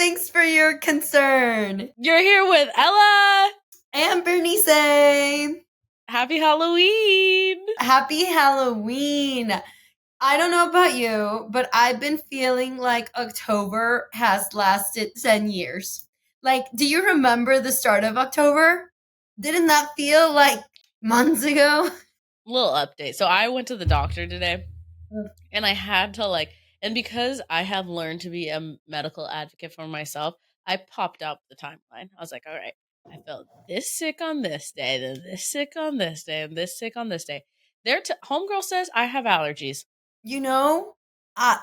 Thanks for your concern. You're here with Ella and Berenice. Happy Halloween. Happy Halloween. I don't know about you, but I've been feeling like October has lasted 10 years. Like, do you remember the start of October? Didn't that feel like months ago? Little update. So I went to the doctor today and I had to and because I have learned to be a medical advocate for myself, I popped up the timeline. I was like, all right, I felt this sick on this day, then this sick on this day, and this sick on this day. Homegirl says I have allergies. You know, that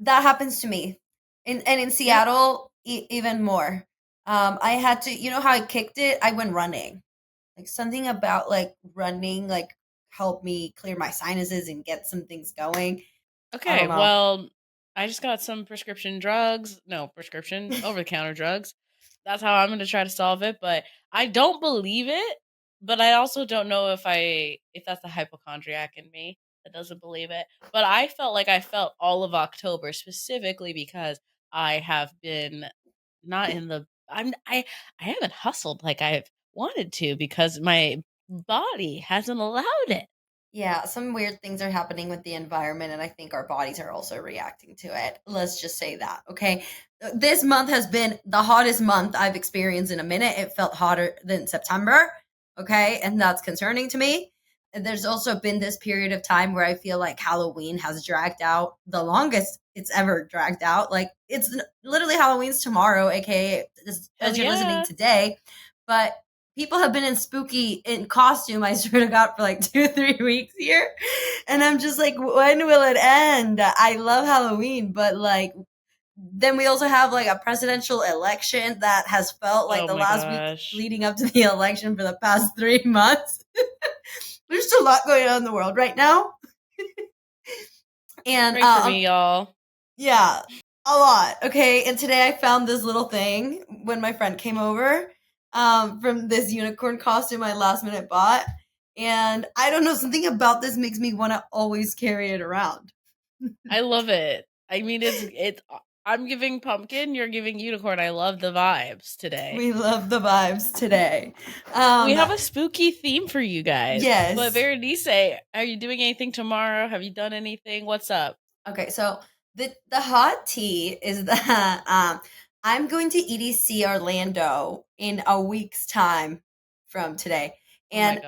happens to me. And in Seattle, even more. I had to, you know how I kicked it? I went running. Like something about like running, like helped me clear my sinuses and get some things going. Okay, well, I just got some prescription drugs. No, prescription, over-the-counter drugs. That's how I'm going to try to solve it, but I don't believe it, but I also don't know if that's the hypochondriac in me that doesn't believe it. But I felt like I felt all of October specifically because I have been not in the I haven't hustled like I've wanted to because my body hasn't allowed it. Yeah, some weird things are happening with the environment, and I think our bodies are also reacting to it. Let's just say that, okay? This month has been the hottest month I've experienced in a minute. It felt hotter than September, okay? And that's concerning to me. And there's also been this period of time where I feel like Halloween has dragged out the longest it's ever dragged out. Like, it's literally Halloween's tomorrow, aka as you're listening today. But people have been in costume, I swear to God, for like 2-3 weeks here. And I'm just like, when will it end? I love Halloween, but like, then we also have like a presidential election that has felt like the last week leading up to the election for the past 3 months. There's a lot going on in the world right now. And pray for me, y'all. Yeah, a lot. Okay, and today I found this little thing when my friend came over. From this unicorn costume I last minute bought. And I don't know, something about this makes me want to always carry it around. I love it. I mean, it's I'm giving pumpkin, you're giving unicorn. I love the vibes today. We love the vibes today. We have a spooky theme for you guys. Yes. But Berenice, are you doing anything tomorrow? Have you done anything? What's up? Okay, so the hot tea is that I'm going to EDC Orlando in a week's time from today. And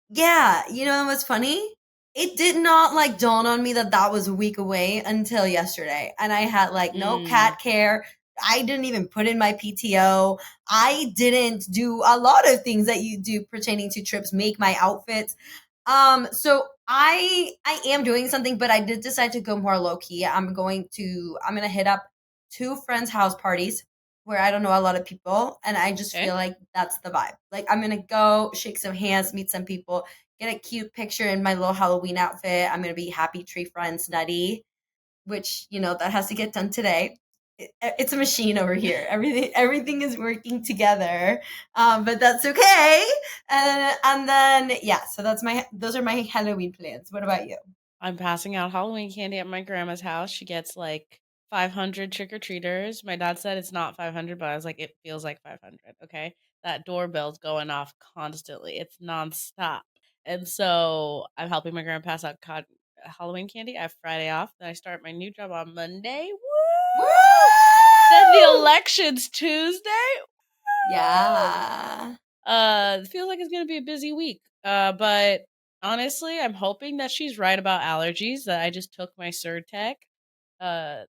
you know what's funny? It did not dawn on me that was a week away until yesterday. And I had no cat care. I didn't even put in my PTO. I didn't do a lot of things that you do pertaining to trips, make my outfits. So I am doing something, but I did decide to go more low key. I'm going to hit up 2 friends' house parties where I don't know a lot of people, and I just feel like that's the vibe. Like, I'm gonna go shake some hands, meet some people, get a cute picture in my little Halloween outfit. I'm gonna be happy tree friends nutty, which that has to get done today. It's a machine over here. Everything is working together, but that's okay. And then so those are my Halloween plans. What about you? I'm passing out Halloween candy at my grandma's house. She gets 500 trick-or-treaters. My dad said it's not 500, but I was like, it feels like 500. Okay, that doorbell's going off constantly. It's nonstop, and so I'm helping my grandma pass out Halloween candy. I have Friday off. Then I start my new job on Monday. Woo! Then the election's Tuesday. Yeah. It feels like it's gonna be a busy week. But honestly, I'm hoping that she's right about allergies. That I just took my Surtec.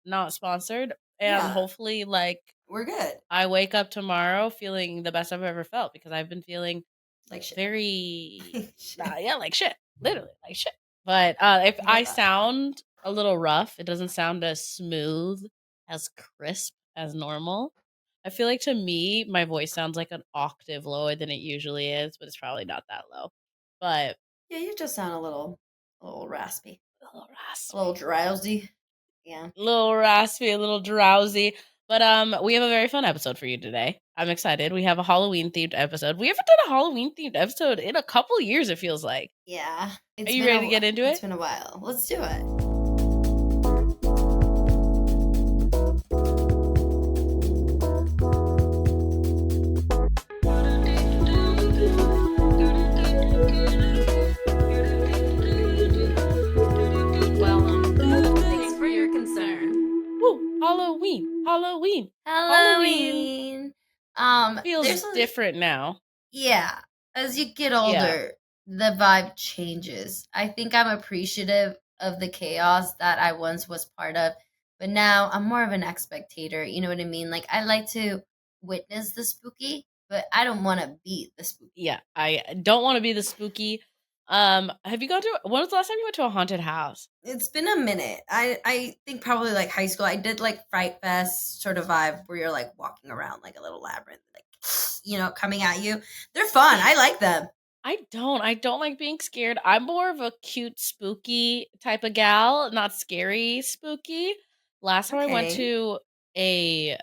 Not sponsored. And hopefully, we're good. I wake up tomorrow feeling the best I've ever felt because I've been feeling like shit. Very like shit. Literally like shit. But if I sound a little rough, it doesn't sound as smooth, as crisp as normal. I feel like to me, my voice sounds like an octave lower than it usually is, but it's probably not that low. But yeah, you just sound a little raspy. A little drowsy. Yeah. A little raspy, a little drowsy. But we have a very fun episode for you today. I'm excited. We have a Halloween-themed episode. We haven't done a Halloween-themed episode in a couple years, it feels like. Yeah. Are you ready to get into it? It's been a while. Let's do it. Halloween, Halloween, Halloween Halloween. feels There's a different now. Yeah, as you get Yeah. older, the vibe changes. I think I'm appreciative of the chaos that I once was part of, but now I'm more of an spectator. You know what I mean? Like I like to witness the spooky, but I don't want to be the spooky. Yeah, I don't want to be the spooky. Have you gone to when was the last time you went to a haunted house? It's been a minute. I think probably like high school. I did like Fright Fest sort of vibe where you're like walking around like a little labyrinth, like coming at you. They're fun. I like them. I don't like being scared. I'm more of a cute, spooky type of gal, not scary, spooky. Last time I went Okay. to a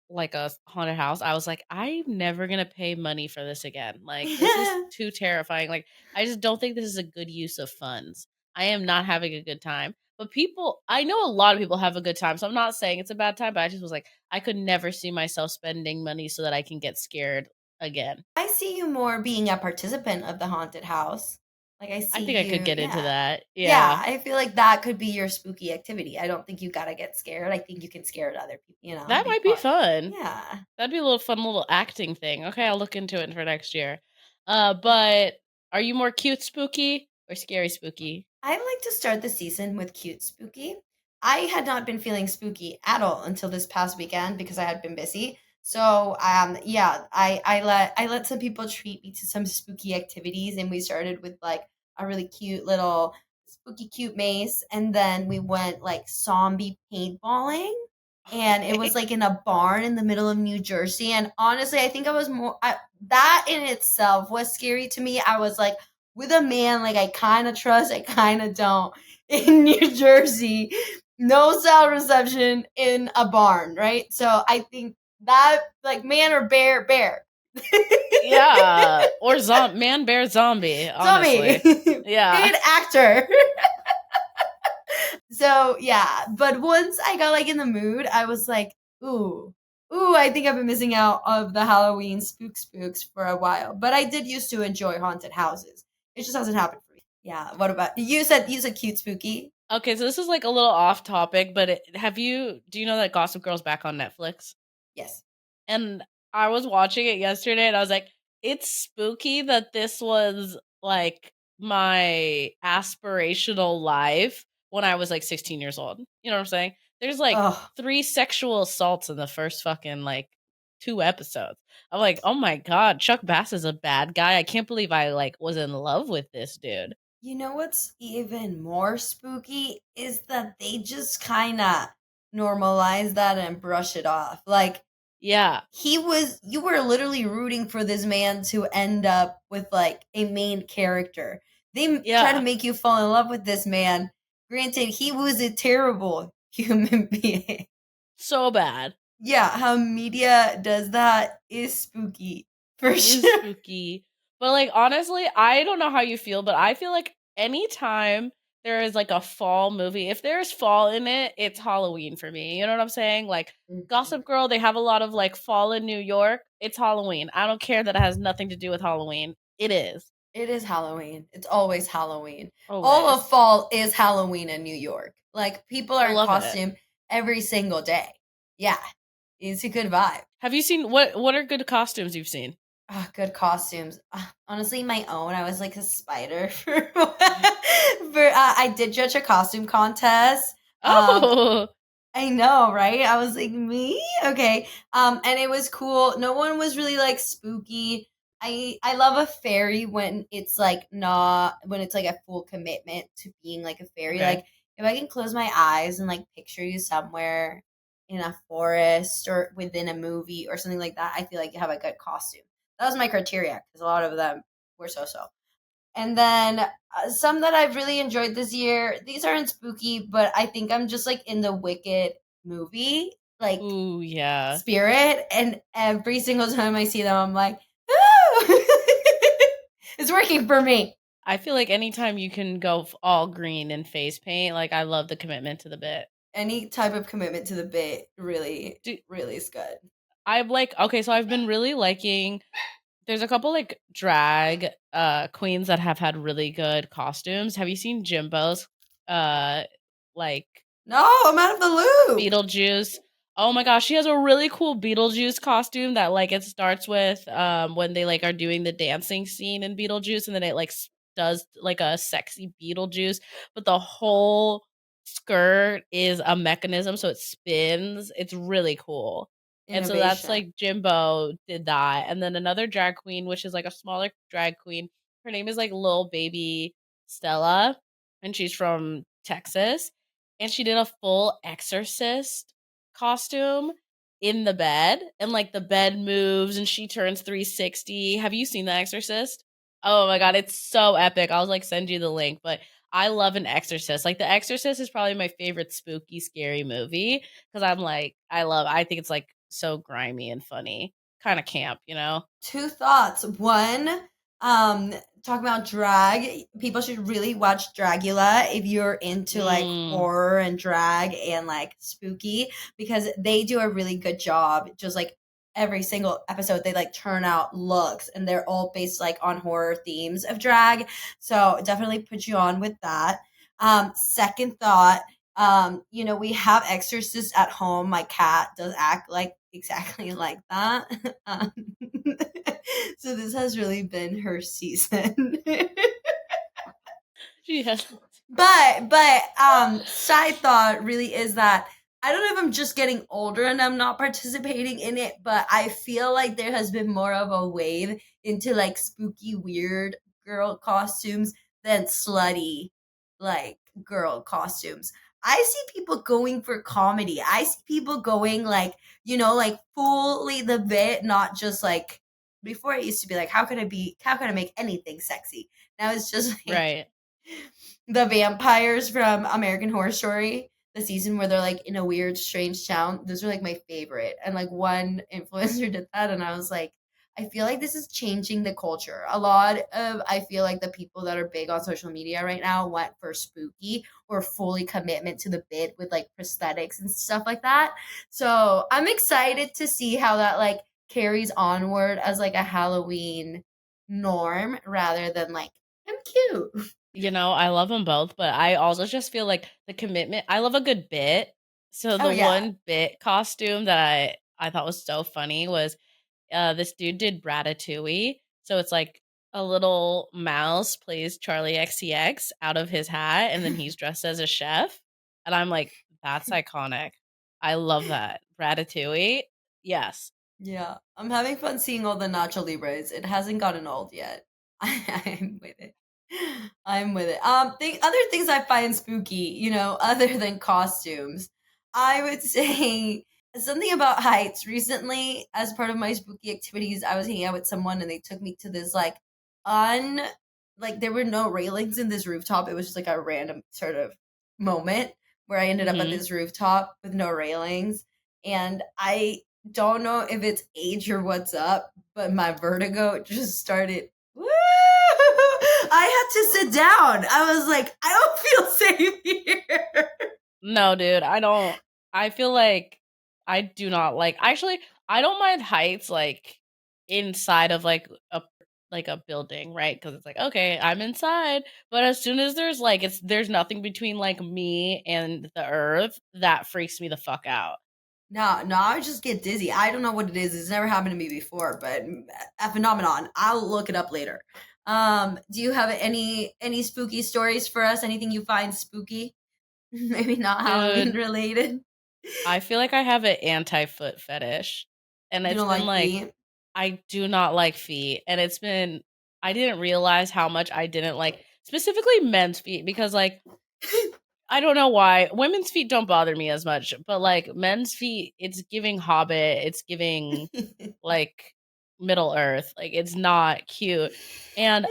like a haunted house, I was like, I'm never gonna pay money for this again. Like, this is too terrifying. Like, I just don't think this is a good use of funds. I am not having a good time. But people, I know a lot of people have a good time, so I'm not saying it's a bad time, but I just was like, I could never see myself spending money so that I can get scared again. I see you more being a participant of the haunted house. Like I I see think I could you, get into yeah. that. Yeah, Yeah. I feel like that could be your spooky activity. I don't think you gotta get scared. I think you can scare other people, and That be might be part. fun. Yeah. That'd be a little fun little acting thing. Okay, I'll look into it for next year. But are you more cute spooky or scary spooky? I like to start the season with cute spooky. I had not been feeling spooky at all until this past weekend because I had been busy. So yeah, I let some people treat me to some spooky activities, and we started with like a really cute little spooky cute maze, and then we went like zombie paintballing, and it was Okay. like in a barn in the middle of New Jersey. And honestly, I think I was that in itself was scary to me. I was like with a man like I kind of trust, I kind of don't, in New Jersey. No cell reception in a barn, right? So I think that like man or bear, bear. Yeah, or man bear zombie, Zombie, honestly. Yeah. paid actor. So yeah, but once I got like in the mood, I was like, ooh, I think I've been missing out of the Halloween spooks for a while. But I did used to enjoy haunted houses. It just hasn't happened for me. Yeah. What about you? Said cute spooky. Okay, so this is like a little off topic, but do you know that Gossip Girl's back on Netflix? Yes. And I was watching it yesterday and I was like, it's spooky that this was like my aspirational life when I was like 16 years old. You know what I'm saying? There's like Oh, 3 sexual assaults in the first fucking like 2 episodes. I'm like, "Oh my god, Chuck Bass is a bad guy. I can't believe I like was in love with this dude." you know what's even more spooky is that they just kind of normalize that and brush it off. Like Yeah. you were literally rooting for this man to end up with like a main character. They try to Yeah. make you fall in love with this man. Granted, he was a terrible human being. So bad. Yeah, how media does that is spooky for Is sure. spooky. But like honestly, I don't know how you feel, but I feel like anytime there is like a fall movie, if there's fall in it, it's Halloween for me. You know what I'm saying? Like Mhm. Gossip Girl, they have a lot of like fall in New York. It's Halloween. I don't care that it has nothing to do with Halloween. It is. It is Halloween. It's always Halloween. All of Always. fall is Halloween in New York. Like people I are in love it. costume every single day. Yeah, it's a good vibe. Have you seen what are good costumes you've seen? Oh, good costumes. Honestly, my own. I was like a spider for. I did judge a costume contest. Um, Oh, I know, right? I was like, me? Okay. And it was cool. No one was really like spooky. I love a fairy when it's like not when it's like a full commitment to being like a fairy. okay. Like if I can close my eyes and like picture you somewhere in a forest or within a movie or something like that, I feel like you have a good costume. That was my criteria because a lot of them were so. And then some that I've really enjoyed this year. These aren't spooky, but I think I'm just like in the Wicked movie, like Ooh, yeah. spirit. And every single time I see them, I'm like, "Ooh!" It's working for me. I feel like anytime you can go all green and face paint, like I love the commitment to the bit. Any type of commitment to the bit really, Do, really is good. I've like okay, so I've been really liking. There's a couple like drag queens that have had really good costumes. Have you seen Jimbo's uh like No, I'm out of the loop. Beetlejuice? Oh my gosh, she has a really cool Beetlejuice costume that like it starts with when they like are doing the dancing scene in Beetlejuice, and then it like does like a sexy Beetlejuice, but the whole skirt is a mechanism so it spins. It's really cool. And so that's Innovation. like Jimbo did that. And then another drag queen, which is like a smaller drag queen. Her name is like Lil Baby Stella, and she's from Texas. And she did a full exorcist costume in the bed, and like the bed moves and she turns 360. Have you seen The Exorcist? Oh my god, it's so epic. I'll like send you the link, but I love an exorcist. Like The Exorcist is probably my favorite spooky scary movie because I'm like I think it's like so grimy and funny. Kind of camp, you know? Two thoughts. One, um, talking about drag, people should really watch Dragula if you're into like Mm, horror and drag and like spooky, because they do a really good job. Just like every single episode, they like turn out looks and they're all based like on horror themes of drag. So definitely put you on with that. Second thought, we have exorcists at home. My cat does act like exactly like that. um, so this has really been her season. she has. But side thought really is that I don't know if I'm just getting older and I'm not participating in it, but I feel like there has been more of a wave into like spooky weird girl costumes than slutty like girl costumes. I see people going for comedy. I see people going like, like fully the bit, not just like before it used to be like how can I make anything sexy? Now it's just like Right. the vampires from American Horror Story, the season where they're like in a weird, strange town. Those are like my favorite. And like one influencer did that, and I was like, I feel like this is changing the culture. I feel like the people that are big on social media right now went for spooky or fully commitment to the bit with like prosthetics and stuff like that. So I'm excited to see how that like carries onward as like a Halloween norm rather than like, I'm cute. You know, I love them both, but I also just feel like the commitment. I love a good bit. So Oh the yeah. one bit costume that I thought was so funny was this dude did Ratatouille. So it's like a little mouse plays Charlie XCX out of his hat, and then he's dressed as a chef. And I'm like, that's iconic. I love that. Ratatouille. Yes. Yeah. I'm having fun seeing all the Nacho Libres. It hasn't gotten old yet. I'm with it. I'm with it. Other things I find spooky, other than costumes, I would say something about heights. Recently, as part of my spooky activities, I was hanging out with someone and they took me to this un like there were no railings in this rooftop. It was just like a random sort of moment where I ended up at Hmm. this rooftop with no railings. And I don't know if it's age or what's up, but my vertigo just started. Woo! I had to sit down. I was like, I don't feel safe here. No, dude, I don't. I feel like I do not like. Actually, I don't mind heights like inside of like a building, right? Because it's like okay, I'm inside. But as soon as there's like there's nothing between like me and the earth, that freaks me the fuck out. No, no, I just get dizzy. I don't know what it is. It's never happened to me before, but a phenomenon. I'll look it up later. Do you have any spooky stories for us? Anything you find spooky? Maybe not Halloween Dude, related. I feel like I have an anti foot fetish, and You it's don't been like like feet? I do not like feet, and it's been I didn't realize how much I didn't like specifically men's feet because like I don't know why women's feet don't bother me as much, but like men's feet, it's giving Hobbit, it's giving like Middle Earth, like it's not cute. And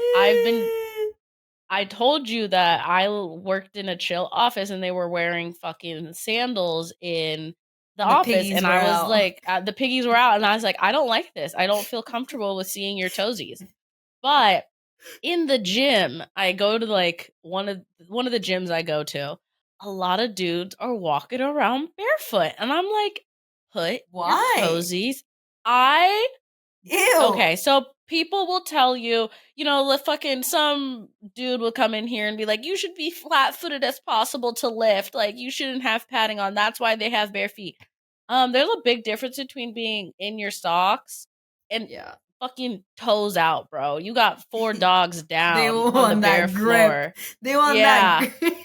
I told you that worked in a chill office and they were wearing fucking sandals in the And the office. piggies And were I was out. like, the piggies were out. And I was like, I don't like this. I don't feel comfortable with seeing your toesies. But in the gym, I go to like one of the gyms I go to. A lot of dudes are walking around barefoot. And I'm like, put your Why? toesies. I Ew. Okay, so people will tell you, the fucking some dude will come in here and be like, you should be flat footed as possible to lift. Like, you shouldn't have padding on. That's why they have bare feet. There's a big difference between being in your socks and Yeah. fucking toes out, bro. You got 4 dogs They down on the want bare that grip. floor. They want that Yeah. grip.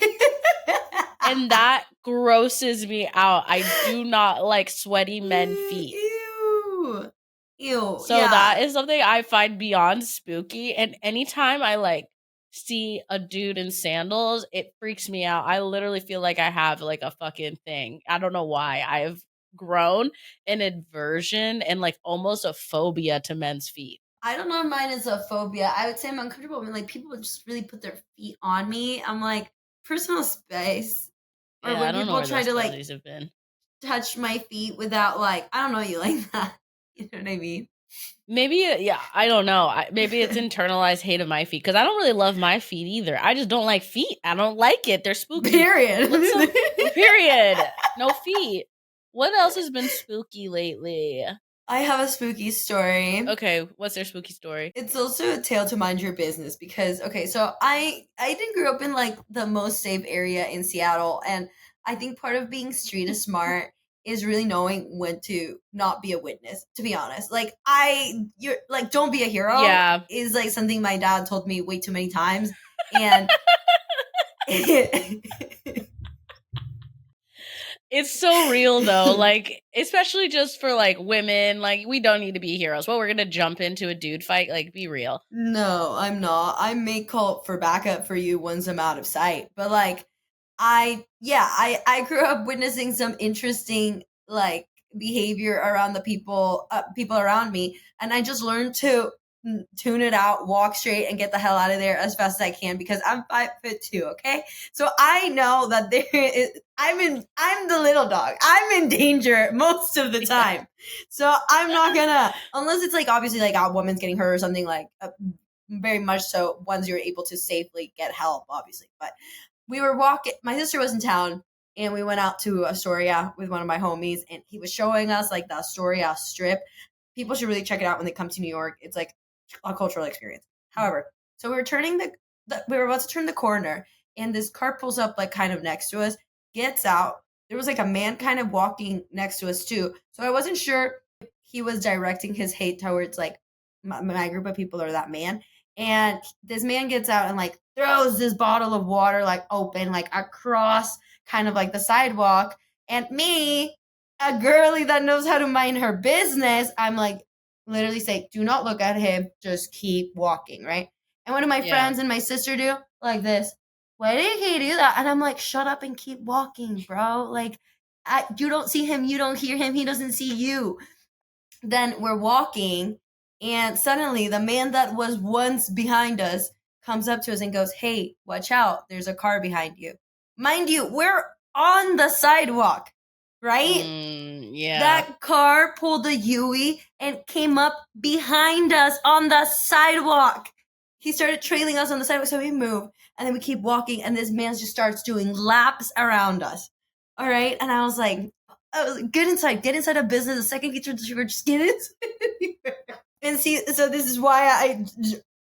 And that grosses me out. I do not like sweaty men feet. Ew. Ew. So that Yeah. is something I find beyond spooky. And anytime I like see a dude in sandals, it freaks me out. I literally feel like I have like a fucking thing. I don't know why. I've grown an aversion and like almost a phobia to men's feet. I don't know if mine is a phobia. I would say I'm uncomfortable when like people just really put their feet on me. I'm like, personal space. Or Yeah, I when don't know people where try those to like cozies have been. touch my feet without like, I don't know you like that. You know what I mean? Maybe, yeah, I don't know. Maybe it's internalized hate of my feet because I don't really love my feet either. I just don't like feet. I don't like it. They're spooky. Period. What's some period? No feet. What else has been spooky lately? I have a spooky story. Okay, what's their spooky story? It's also a tale to mind your business because okay, so I didn't grow up in like the most safe area in Seattle, and I think part of being street smart is really knowing when to not be a witness. To be honest, like you're like don't be a hero Yeah. is like something my dad told me way too many times, and It's so real though. Like, especially just for like women, like we don't need to be heroes. Well, we're gonna jump into a dude fight. Like, be real. No, I'm not. I may call for backup for you once I'm out of sight. But like I grew up witnessing some interesting like behavior around the people around me, and I just learned to tune it out, walk straight, and get the hell out of there as fast as I can because I'm 5'2", okay? So I know that I'm the little dog. I'm in danger most of the Yeah. time. So I'm not gonna unless it's like obviously like a woman's getting hurt or something like very much so once you're able to safely get help, obviously. But we were walking. My sister was in town, and we went out to Astoria with one of my homies, and he was showing us like the Astoria Strip. People should really check it out when they come to New York. It's like a cultural experience. However, so we were turning we were about to turn the corner, and this car pulls up like kind of next to us, gets out. There was like a man kind of walking next to us too. So I wasn't sure if he was directing his hate towards like my group of people or that man. And this man gets out and like throws this bottle of water like open, like across kind of like the sidewalk. And me, a girly that knows how to mind her business, I'm like literally say, do not look at him, just keep walking, right? And one of my Yeah. friends and my sister do like this. Why did he do that? And I'm like, shut up and keep walking, bro. Like, you don't see him, you don't hear him, he doesn't see you. Then we're walking, and suddenly the man that was once behind us comes up to us and goes, "Hey, watch out, there's a car behind you." Mind you, we're on the sidewalk, right? Yeah. That car pulled a Yui and came up behind us on the sidewalk. He started trailing us on the sidewalk, so we move, and then we keep walking, and this man just starts doing laps around us. All right, and I was like, oh, get inside of business. The second he turns the trigger, just get it. And see, so this is why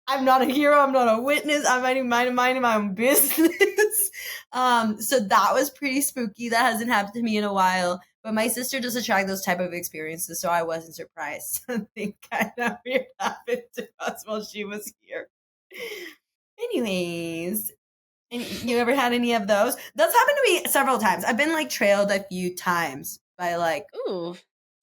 I'm not a hero. I'm not a witness. I'm minding my own business. So that was pretty spooky. That hasn't happened to me in a while. But my sister does attract those type of experiences, so I wasn't surprised. Something kind of weird happened to us while she was here. Anyways, and you ever had any of those? That's happened to me several times. I've been like trailed a few times by like Ooh,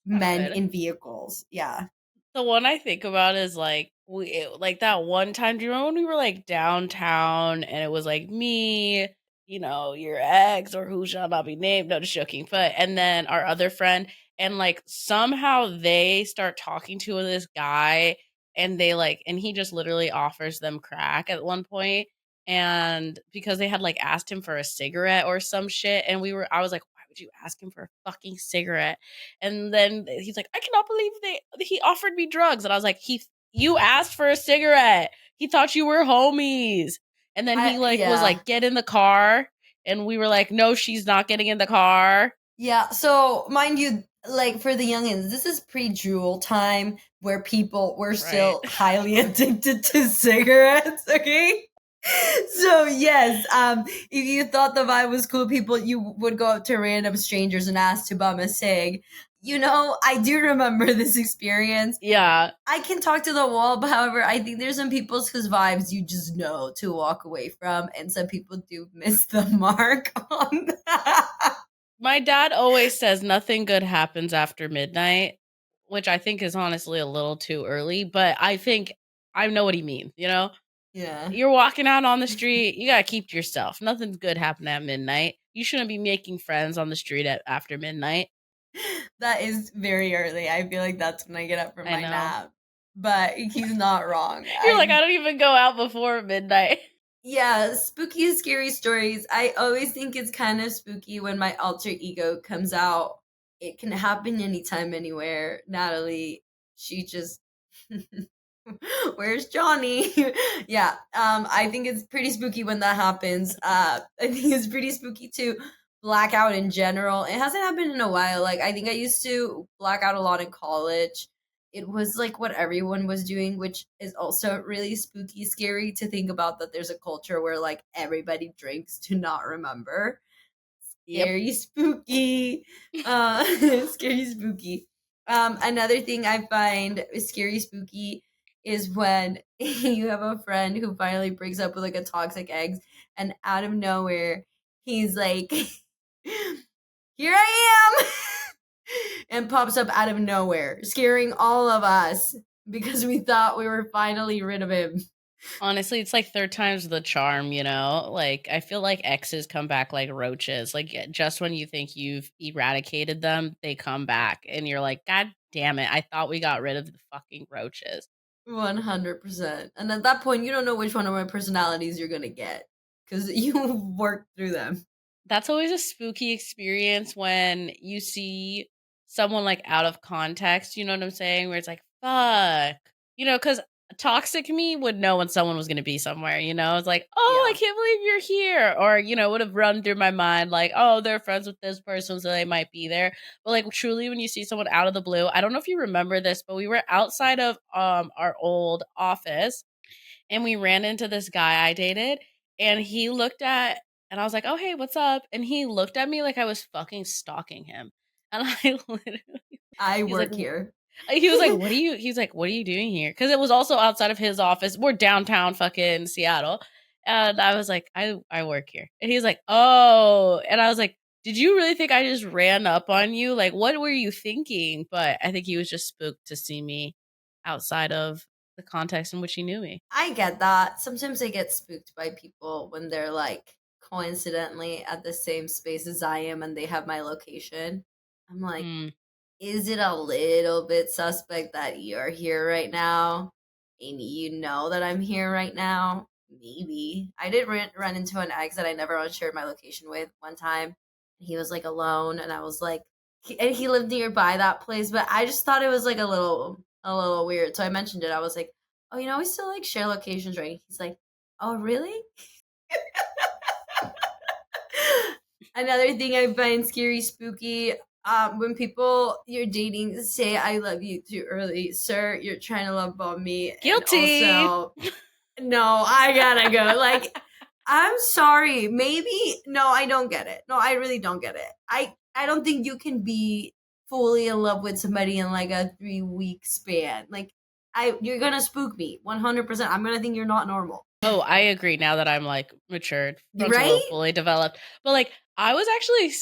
not men good. in vehicles. Yeah. The one I think about is like like that one time. Do you remember when we were like downtown and it was like me, your ex or who shall not be named? No, just joking. But and then our other friend, and like somehow they start talking to this guy, and they like, and he just literally offers them crack at one point, and because they had like asked him for a cigarette or some shit, and I was like, why would you ask him for a fucking cigarette? And then he's like, I cannot believe he offered me drugs. And I was like, you asked for a cigarette. He thought you were homies. And then he like was Yeah. like, get in the car. And we were like, no, she's not getting in the car. Yeah. So mind you, like for the youngins, this is pre-Juul time where people were Right. still highly addicted to cigarettes. Okay. So yes, if you thought the vibe was cool, people you would go up to random strangers and ask to bum a cig. I do remember this experience. Yeah. I can talk to the wall, but however, I think there's some people's whose vibes you just know to walk away from, and some people do miss the mark on that. My dad always says nothing good happens after midnight, which I think is honestly a little too early, but I think I know what he means, you know? Yeah. You're walking out on the street, you gotta keep to yourself. Nothing's good happening at midnight. You shouldn't be making friends on the street after midnight. That is very early. I feel like that's when I get up from I my know. nap. But he's not wrong. You're like, I don't even go out before midnight. Yeah, spooky, scary stories. I always think it's kind of spooky when my alter ego comes out. It can happen anytime, anywhere. Natalie, she just, where's Johnny? Yeah, I think it's pretty spooky when that happens. I think it's pretty spooky to black out in general. It hasn't happened in a while. Like, I think I used to black out a lot in college. It was like what everyone was doing, which is also really spooky, scary to think about that there's a culture where like everybody drinks to not remember. Yep. Scary, spooky. Scary, spooky. Another thing I find scary, spooky is when you have a friend who finally breaks up with like a toxic ex, and out of nowhere, he's like, here I am. And pops up out of nowhere, scaring all of us because we thought we were finally rid of him. Honestly, it's like third time's the charm, you know? Like, I feel like exes come back like roaches. Like, just when you think you've eradicated them, they come back. And you're like, God damn it. I thought we got rid of the fucking roaches. 100%. And at that point, you don't know which one of my personalities you're going to get because you worked through them. That's always a spooky experience when you see someone like out of context, you know what I'm saying? Where it's like, fuck. Because toxic me would know when someone was going to be somewhere, you know? It's like, oh, I Yeah. can't believe you're here. Or, would have run through my mind like, oh, they're friends with this person, so they might be there. But like, truly, when you see someone out of the blue, I don't know if you remember this, but we were outside of our old office and we ran into this guy I dated and he looked at and I was like, "Oh, hey, what's up?" And he looked at me like I was fucking stalking him. And I literally I he's like work here. he was like, "What are you?" He's like, "What are you doing here?" Cuz it was also outside of his office. We're downtown fucking Seattle. And I was like, "I work here." And he's like, "Oh." And I was like, "Did you really think I just ran up on you? Like what were you thinking?" But I think he was just spooked to see me outside of the context in which he knew me. I get that. Sometimes I get spooked by people when they're like coincidentally at the same space as I am and they have my location. I'm like, Mm. is it a little bit suspect that you're here right now and you know that I'm here right now? Maybe. I did run into an ex that I never shared my location with one time. He was like alone, and I was like, and he lived nearby that place, but I just thought it was like a little weird. So I mentioned it. I was like, oh, we still like share locations, right? He's like, oh, really? Another thing I find scary, spooky, when people you're dating say "I love you" too early, sir. You're trying to love bomb me, and Guilty. also, no, I gotta go. Like, I'm sorry. Maybe no, I don't get it. No, I really don't get it. I don't think you can be fully in love with somebody in like a 3 week span. Like, you're gonna spook me 100%. I'm gonna think you're not normal, Oh, I agree now that I'm like matured, frontal lobe right? fully developed. But like I was actually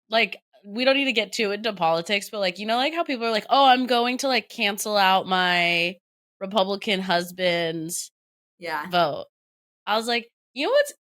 like we don't need to get too into politics, but like like how people are like, "Oh, I'm going to like cancel out my Republican husband's Yeah, vote." I was like, "You know what's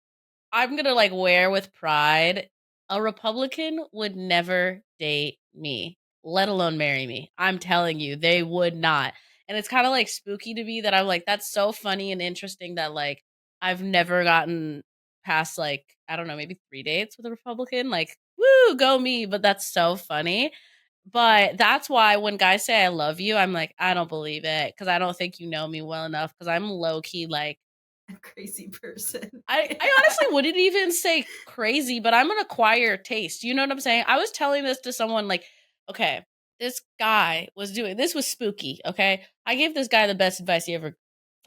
I'm gonna like wear with pride. A Republican would never date me, let alone marry me. I'm telling you, they would not. And it's kind of like spooky to me that I'm like, that's so funny and interesting that like I've never gotten past like, I don't know, maybe 3 dates with a Republican. Like, woo, go me. But that's so funny. But that's why when guys say I love you, I'm like, I don't believe it because I don't think you know me well enough because I'm low key like, a crazy person. I honestly wouldn't even say crazy, but I'm an acquired taste. You know what I'm saying? I was telling this to someone like, okay, this guy was doing this was spooky, okay? I gave this guy the best advice he ever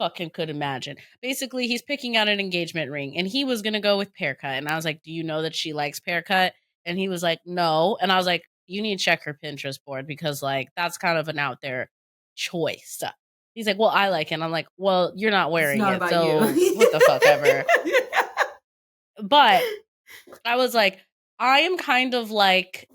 fucking could imagine. Basically, he's picking out an engagement ring and he was going to go with pear cut. And I was like, do you know that she likes pear cut? And he was like, no. And I was like, you need to check her Pinterest board because, like, that's kind of an out there choice. He's like, well, I like it. And I'm like, well, you're not It's wearing not it. about you. So what the fuck ever. But I was like, I am kind of like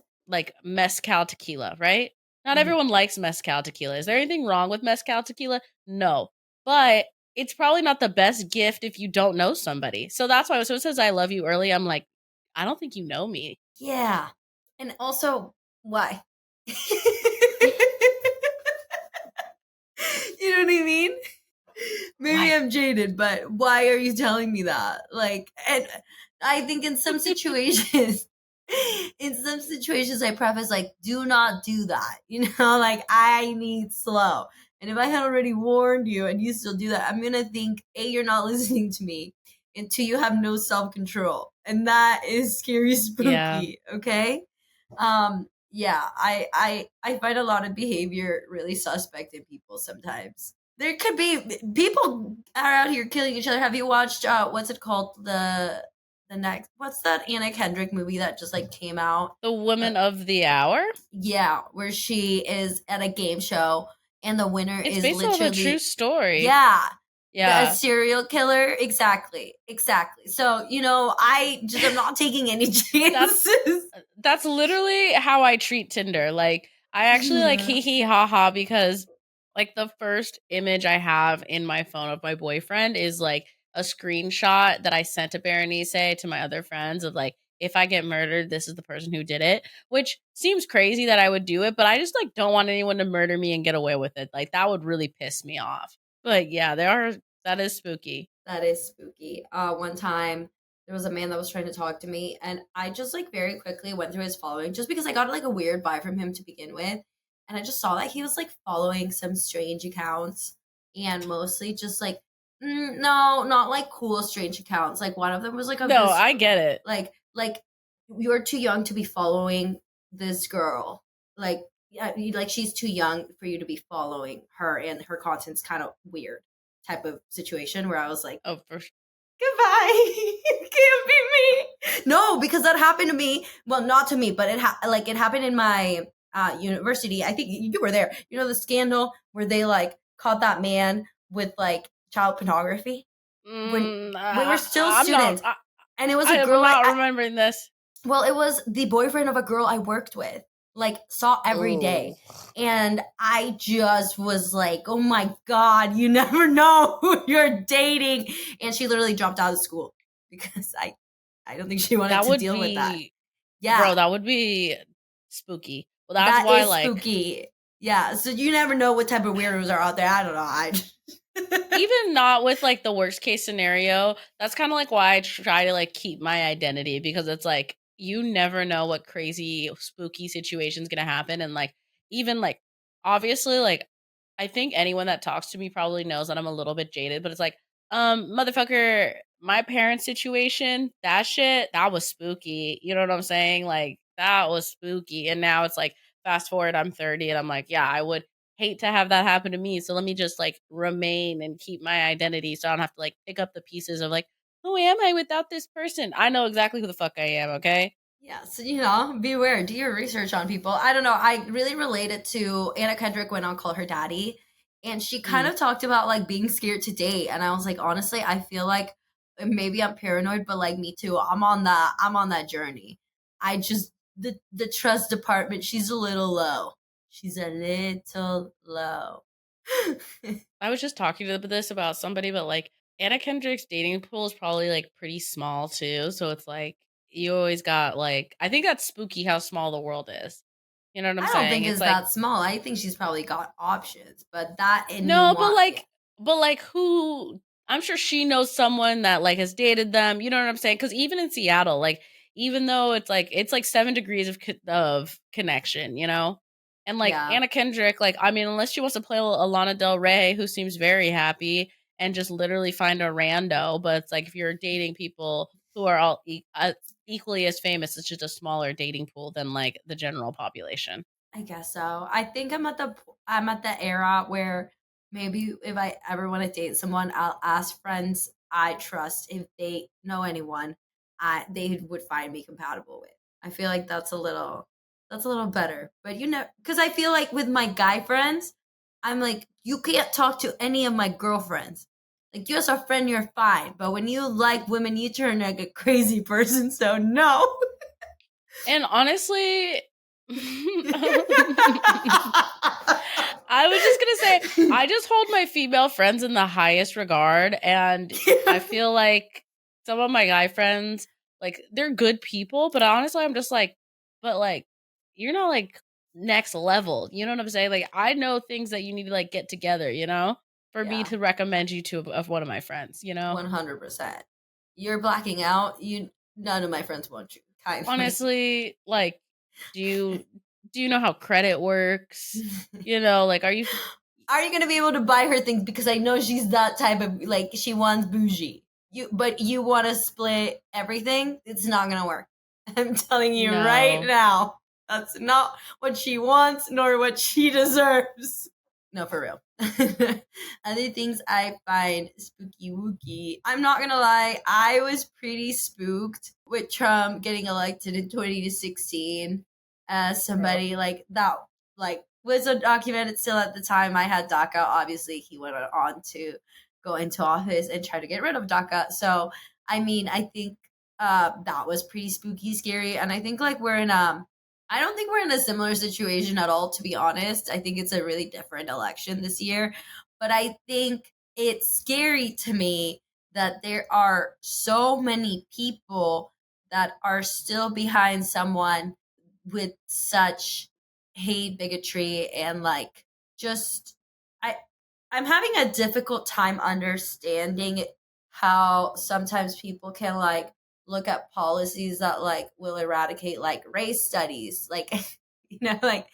mezcal tequila, right? Not Mhm. everyone likes mezcal tequila. Is there anything wrong with mezcal tequila? No. But it's probably not the best gift if you don't know somebody. So that's why when someone says I love you early, I'm like, I don't think you know me. Yeah. And also, why? You know what I mean? Maybe Why? I'm jaded, but why are you telling me that? Like, and I think in some situations, I preface like, do not do that. You know, like I need slow. And if I had already warned you and you still do that, I'm gonna think A, you're not listening to me, and two, you have no self control, and that is scary, Yeah. spooky. Okay. Yeah, I find a lot of behavior really suspect in people sometimes. There could be people are out here killing each other. Have you watched what's it called, the next, what's that Anna Kendrick movie that just like came out? The Uh, woman of the hour? yeah, where she is at a game show and the winner It's is based on a true literally, story. yeah, a Yeah. serial killer. Exactly, exactly. So you know, I'm not taking any That's chances. that's literally how I treat Tinder. Like I actually like Yeah. hee hee ha ha because like the first image I have in my phone of my boyfriend is like a screenshot that I sent to Berenice to my other friends of like if I get murdered, this is the person who did it, which seems crazy that I would do it, but I just like don't want anyone to murder me and get away with it. Like that would really piss me off. But yeah, that is spooky. That is spooky. One time there was a man that was trying to talk to me, and I just like very quickly went through his following just because I got like a weird vibe from him to begin with, and I just saw that he was like following some strange accounts, and mostly just like, no, not like cool strange accounts. Like one of them was like of No, this, I get it. like you're too young to be following this girl. Like, yeah, like she's too young for you to be following her, and her content's kind of weird type of situation where I was like, Oh, for goodbye. It can't be me. No, because that happened to me. Well, not to me, but it happened in my university. I think you were there. You know the scandal where they like caught that man with like child pornography when we were still I'm not. students, and it was I a am girl not remembering this. well, it was the boyfriend of a girl I worked with, like saw every day. Oh, And I just was like, oh my God, you never know who you're dating. And she literally dropped out of school because I don't think she wanted that to would deal with that. be, Yeah, bro. That would be spooky. Well, that's that why, is like, spooky. Yeah, so you never know what type of weirdos are out there. I don't know. even not with like the worst case scenario. That's kind of like why I try to like keep my identity because it's like you never know what crazy, spooky situation's gonna happen, and like even like obviously like I think anyone that talks to me probably knows that I'm a little bit jaded, but it's like, motherfucker, my parents' situation, that shit, that was spooky. You know what I'm saying? Like, that was spooky. And now it's like, fast forward, I'm 30, and I'm like, yeah, I would hate to have that happen to me. So let me just like remain and keep my identity so I don't have to like pick up the pieces of like, who am I without this person? I know exactly who the fuck I am, okay? Yeah, so you know, beware. Do your research on people. I don't know. I really related to Anna Kendrick went on Call Her Daddy, and she kind Mm. of talked about like being scared to date. And I was like, honestly, I feel like maybe I'm paranoid, but like me too. I'm on that journey. I just the trust department. She's a little low. She's a little low. I was just talking to this about somebody, but like Anna Kendrick's dating pool is probably like pretty small too. So it's like you always got like I think that's spooky how small the world is. You know what I'm I don't saying? think It's it's like that small. I think she's probably got options, but that and no, nuance. Yeah, but like who I'm sure she knows someone that like has dated them. You know what I'm saying? Cuz even in Seattle, like even though it's like 7 degrees of of connection, you know? And like yeah. Anna Kendrick, like I mean unless she wants to play Alana Del Rey who seems very happy and just literally find a rando, but it's like if you're dating people who are all equally as famous, it's just a smaller dating pool than like the general population. I guess so. I think I'm at the era where Maybe if I ever want to date someone, I'll ask friends I trust if they know anyone they would find me compatible with. I feel like that's a little better. But you know, because I feel like with my guy friends, I'm like, you can't talk to any of my girlfriends. Like you as a friend, you're fine. But when you like women, you turn like a crazy person. So no. And honestly, I was just gonna say, I just hold my female friends in the highest regard, and I feel like some of my guy friends, like they're good people, but honestly, I'm just like, but like, you're not like next level. You know what I'm saying? Like, I know things that you need to like get together. For me Yeah, to recommend you to of one of my friends. 100%. You're blacking out. You None of my friends want you. Kindly. Honestly, like, do you know how credit works? Like, are you Are you gonna be able to buy her things? Because I know she's that type of like she wants bougie. But you want to split everything. It's not gonna work. I'm telling you right no? now. That's not what she wants, nor what she deserves. No, for real. Other things I find spooky wooky. I'm not gonna lie, I was pretty spooked with Trump getting elected in 2016 as Bro. somebody like that was undocumented still at the time. I had DACA. Obviously, he went on to go into office and try to get rid of DACA. So I mean, I think that was pretty spooky, scary, and I think like we're in I don't think we're in a similar situation at all, to be honest. I think it's a really different election this year. But I think it's scary to me that there are so many people that are still behind someone with such hate, bigotry, and like just I I'm having a difficult time understanding how sometimes people can like look at policies that like will eradicate like race studies, like like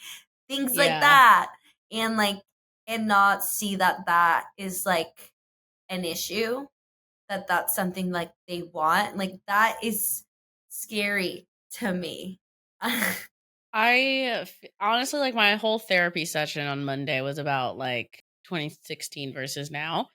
things like Yeah. that, and like and not see that that is like an issue, that that's something like they want. Like that is scary to me. Honestly, like, my whole therapy session on Monday was about like 2016 versus now.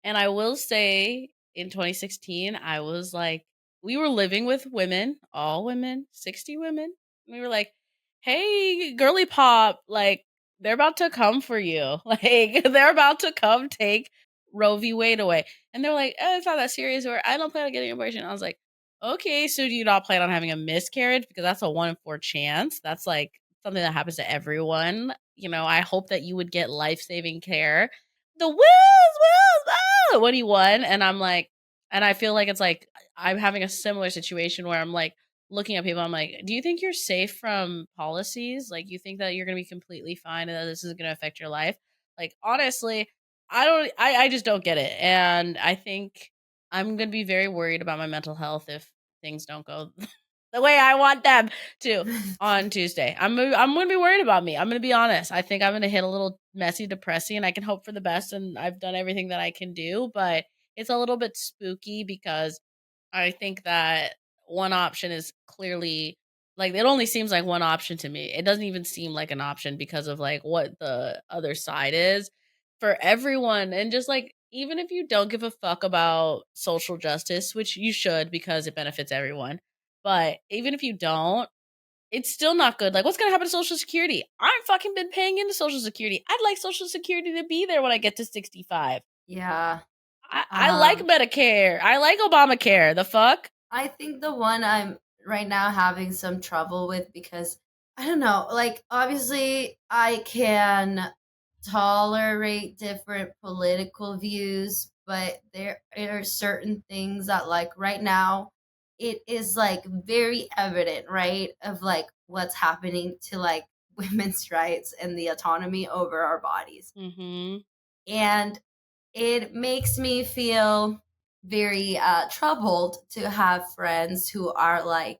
And I will say, in 2016, I was like, we were living with women, all women, 60 women. We were like, hey, girly pop, like, they're about to come for you. Like, they're about to come take Roe v. Wade away. And they're like, it's not that serious, or I don't plan on getting an abortion. I was like, okay, so do you not plan on having a miscarriage? Because that's a 1 in 4 chance. That's like something that happens to everyone. I hope that you would get life saving care. The wills, ah! When he won, and I'm like, and I feel like it's like I'm having a similar situation where I'm like looking at people. I'm like, do you think you're safe from policies? Like, you think that you're gonna be completely fine and that this is gonna affect your life? Like, honestly, I don't. I just don't get it, and I think I'm gonna be very worried about my mental health if things don't go the way I want them to on Tuesday. I'm gonna be worried about me. I'm gonna be honest. I think I'm gonna hit a little messy, depressing, and I can hope for the best. And I've done everything that I can do, but it's a little bit spooky because I think that one option is clearly like it only seems like one option to me. It doesn't even seem like an option because of like what the other side is for everyone. And just like even if you don't give a fuck about social justice, which you should because it benefits everyone, but even if you don't, it's still not good. Like, what's gonna happen to Social Security? I've fucking been paying into Social Security. I'd like Social Security to be there when I get to 65. Yeah. I like Medicare. I like Obamacare. The fuck? I think the one I'm right now having some trouble with, because I don't know, like obviously I can tolerate different political views, but there are certain things that like right now it is like very evident, right? Of like what's happening to like women's rights and the autonomy over our bodies. Mm-hmm. And it makes me feel very troubled to have friends who are like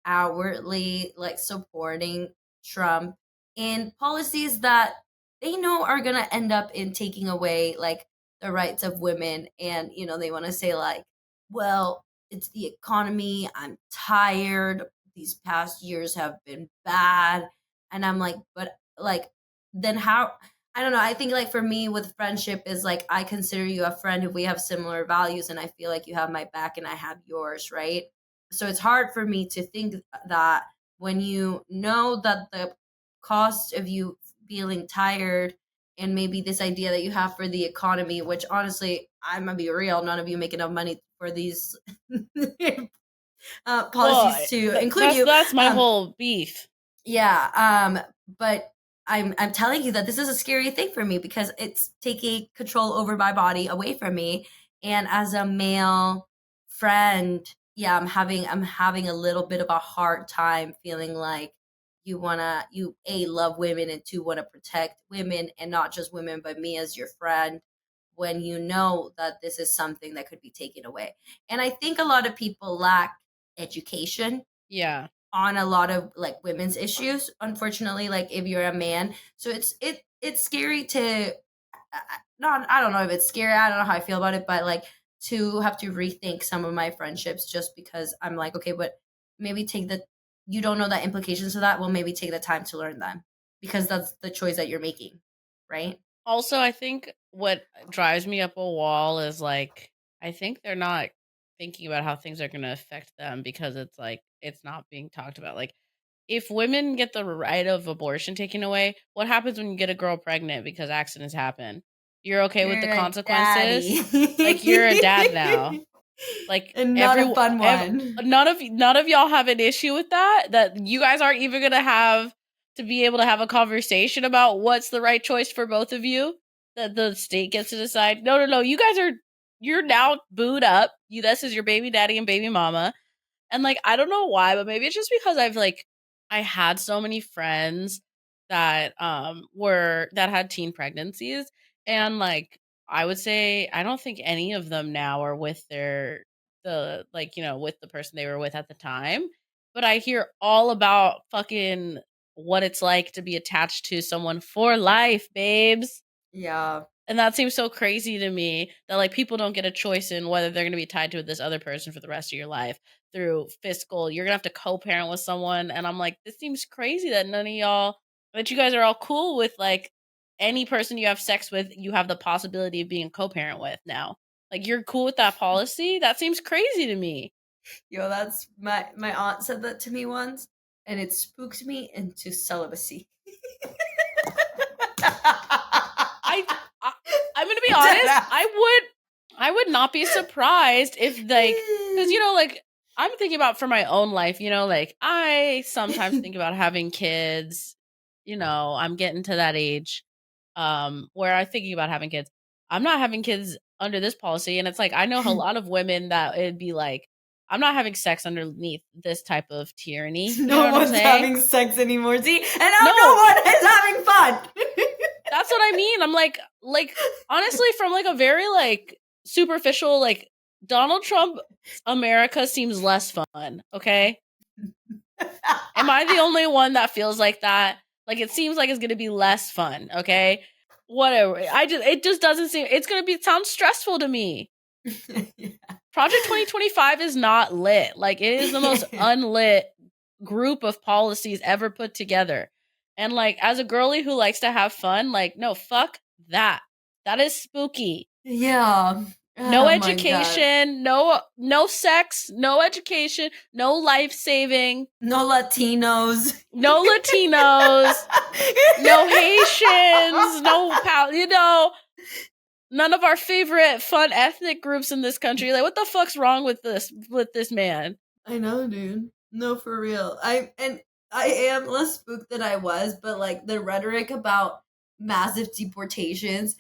outwardly like supporting Trump in policies that they know are going to end up in taking away like the rights of women. And they want to say like, well, it's the economy, I'm tired, these past years have been bad. And I'm like, but like, then how I don't know. I think like for me with friendship is like I consider you a friend if we have similar values and I feel like you have my back and I have yours, right? So it's hard for me to think that when you know that the cost of you feeling tired and maybe this idea that you have for the economy, which honestly, I'm gonna be real, none of you make enough money for these Well, policies to include that's you. that's my whole beef. Yeah, but I'm telling you that this is a scary thing for me because it's taking control over my body away from me. And as a male friend, yeah, I'm having a little bit of a hard time feeling like you a love women and two wanna protect women and not just women, but me as your friend when you know that this is something that could be taken away. And I think a lot of people lack education Yeah. on a lot of like women's issues, unfortunately, like if you're a man. So it's scary to not, I don't know if it's scary, I don't know how I feel about it, but like to have to rethink some of my friendships just because I'm like, okay, but maybe take the, you don't know the implications of that, well maybe take the time to learn them because that's the choice that you're making, right? Also, I think what drives me up a wall is like I think they're not thinking about how things are going to affect them because it's like it's not being talked about. Like if women get the right of abortion taken away, what happens when you get a girl pregnant because accidents happen? You're okay with the You're a consequences? daddy. Like you're a dad now. Like And not a fun one. none of y'all have an issue with that. That you guys aren't even gonna have to be able to have a conversation about what's the right choice for both of you. That the state gets to decide. No, no, no. You're now booed up. This is your baby daddy and baby mama. And like I don't know why, but maybe it's just because I had so many friends that that had teen pregnancies and like I would say I don't think any of them now are with with the person they were with at the time. But I hear all about fucking what it's like to be attached to someone for life, babes. Yeah. And that seems so crazy to me that like people don't get a choice in whether they're going to be tied to this other person for the rest of your life through fiscal. You're going to have to co-parent with someone and I'm like this seems crazy that none of y'all that you guys are all cool with like any person you have sex with, you have the possibility of being a co-parent with now. Like you're cool with that policy? That seems crazy to me. Yo, that's my aunt said that to me once, and it spooked me into celibacy. I, I I'm gonna be honest. I would not be surprised if like because like I'm thinking about for my own life. Like I sometimes think about having kids. I'm getting to that age where I'm thinking about having kids. I'm not having kids under this policy, and it's like I know a lot of women that it'd be like I'm not having sex underneath this type of tyranny. You know No what I'm one's saying? having sex anymore. See, and now no No, one is having fun. that's what I mean. I'm like honestly, from like a very like superficial, like Donald Trump America seems less fun. Okay, am I the only one that feels like that? Like it seems like it's gonna be less fun. Okay, whatever. It just doesn't seem it's gonna be sounds stressful to me. Project 2025 is not lit. Like it is the most unlit group of policies ever put together. And like as a girly who likes to have fun, like no, fuck that. That is spooky. Yeah. No Oh my god. education, no sex, no education, no life saving, No Latinos. no Latinos, no Haitians, no none of our favorite fun ethnic groups in this country. Like, what the fuck's wrong with this man? I know, dude. No, for real. I am less spooked than I was, but like the rhetoric about massive deportations,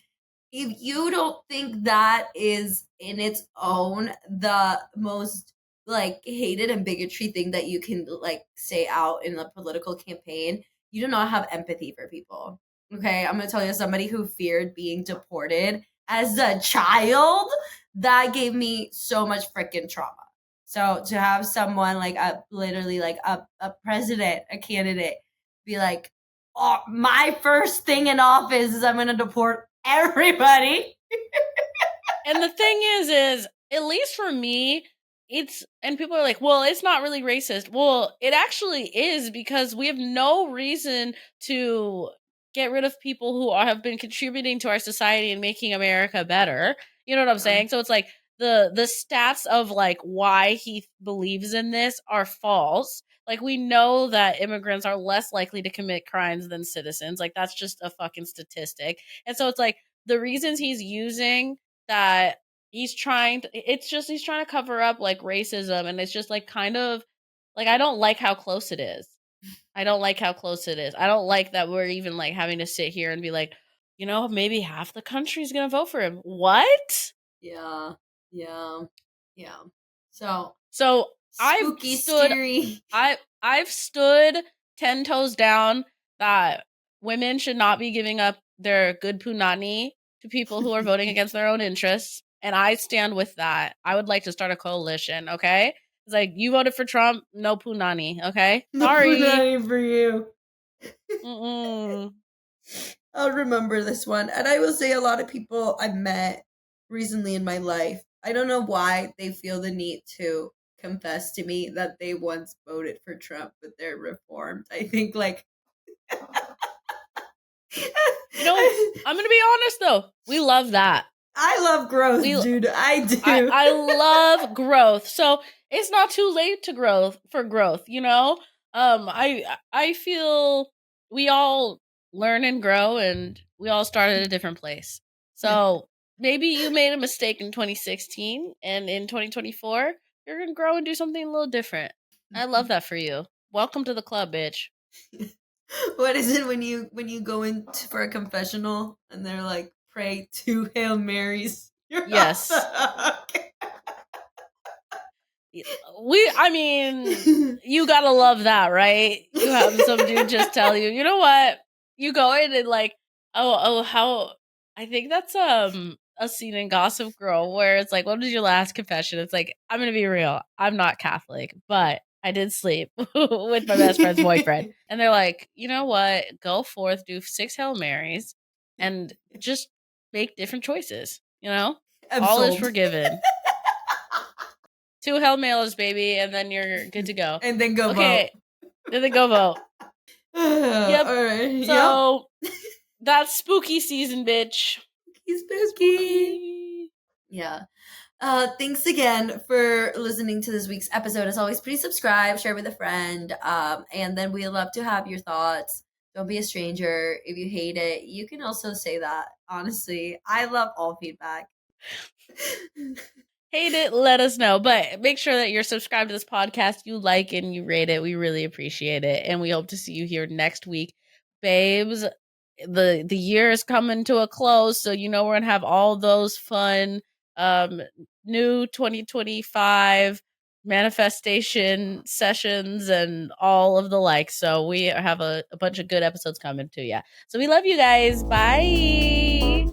if you don't think that is in its own the most like hated and bigotry thing that you can like say out in a political campaign, you do not have empathy for people. Okay, I'm gonna tell you, as somebody who feared being deported as a child, that gave me so much freaking trauma. So to have someone like a literally like a president, a candidate, be like, oh, my first thing in office is I'm gonna deport everybody. And the thing is at least for me, and people are like, well, it's not really racist. Well, it actually is because we have no reason to get rid of people who have been contributing to our society and making America better. You know what I'm saying? So it's like the stats of like why he believes in this are false. Like we know that immigrants are less likely to commit crimes than citizens. Like that's just a fucking statistic. And so it's like the reasons he's using that he's trying to, it's just he's trying to cover up like racism, and it's just like kind of like I don't like how close it is. I don't like how close it is. I don't like that we're even like having to sit here and be like, maybe half the country's gonna vote for him. What? Yeah. Yeah. Yeah. So I've spooky, stood scary. I've stood 10 toes down that women should not be giving up their good punani to people who are voting against their own interests, and I stand with that. I would like to start a coalition, okay? It's like you voted for Trump, no punani, okay? No Sorry. punani for you. Mm-mm. I'll remember this one. And I will say a lot of people I've met recently in my life, I don't know why they feel the need to confess to me that they once voted for Trump, but they're reformed. I think like I'm gonna be honest though. We love that. I love growth, dude. I do. I love growth. So it's not too late to growth. I feel we all learn and grow, and we all start at a different place. So maybe you made a mistake in 2016, and in 2024 you're gonna grow and do something a little different. I love that for you. Welcome to the club, bitch. What is it when you go in for a confessional and they're like, pray 2 Hail Marys? Yes. You gotta love that, right? You have some dude just tell you, you know what? You go in and like, how I think that's a scene in Gossip Girl where it's like, what was your last confession? It's like, I'm gonna be real, I'm not Catholic, but I did sleep with my best friend's boyfriend. And they're like, you know what? Go forth, do 6 Hail Marys, and just make different choices, all is forgiven. 2 Hail Marys, baby, and then you're good to go. And then go vote. And then go vote. Yep. All right. So that's spooky season, bitch. Spooky. Yeah. Thanks again for listening to this week's episode. As always, please subscribe, share with a friend, and then we love to have your thoughts. Don't be a stranger. If you hate it, you can also say that. Honestly, I love all feedback. Hate it, let us know. But make sure that you're subscribed to this podcast, you like and you rate it. We really appreciate it. And we hope to see you here next week. Babes, the year is coming to a close, so we're gonna have all those fun new 2025 manifestation sessions and all of the like. So we have a bunch of good episodes coming to you. So we love you guys. Bye.